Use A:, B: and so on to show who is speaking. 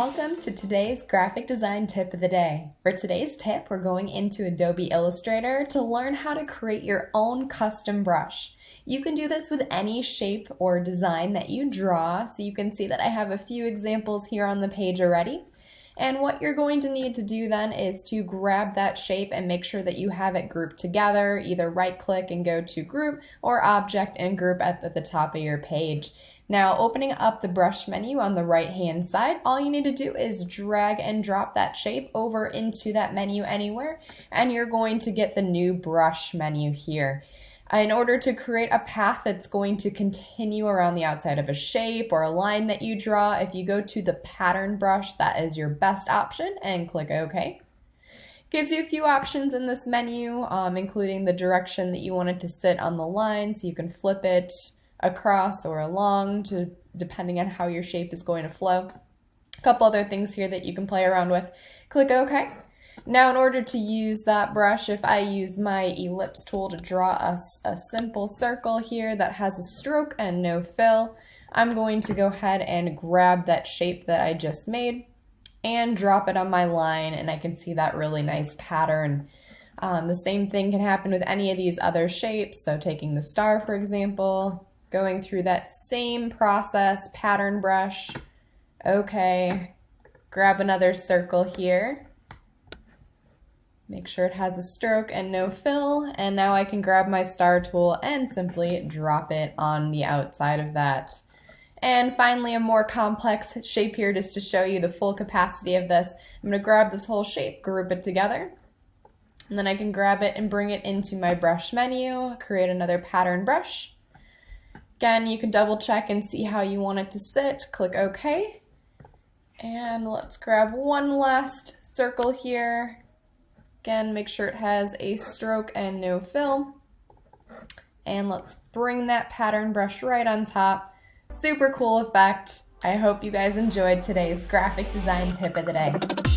A: Welcome to today's graphic design tip of the day. For today's tip, we're going into Adobe Illustrator to learn how to create your own custom brush. You can do this with any shape or design that you draw, so you can see that I have a few examples here on the page already. And what you're going to need to do then is to grab that shape and make sure that you have it grouped together. Either right click and go to group or object and group at the top of your page. Now opening up the brush menu on the right hand side, all you need to do is drag and drop that shape over into that menu anywhere, and you're going to get the new brush menu here. In order to create a path that's going to continue around the outside of a shape or a line that you draw, if you go to the pattern brush, that is your best option, and click OK. Gives you a few options in this menu, including the direction that you want it to sit on the line, so you can flip it across or along depending on how your shape is going to flow. A couple other things here that you can play around with. Click OK. Now in order to use that brush, if I use my ellipse tool to draw a simple circle here that has a stroke and no fill, I'm going to go ahead and grab that shape that I just made and drop it on my line, and I can see that really nice pattern. The same thing can happen with any of these other shapes, so taking the star for example, going through that same process, pattern brush, okay, grab another circle here. Make sure it has a stroke and no fill, and now I can grab my star tool and simply drop it on the outside of that. And finally, a more complex shape here just to show you the full capacity of this. I'm going to grab this whole shape, group it together, and then I can grab it and bring it into my brush menu, create another pattern brush. Again, you can double check and see how you want it to sit. Click OK. And let's grab one last circle here. Again, make sure it has a stroke and no fill. And let's bring that pattern brush right on top. Super cool effect. I hope you guys enjoyed today's graphic design tip of the day.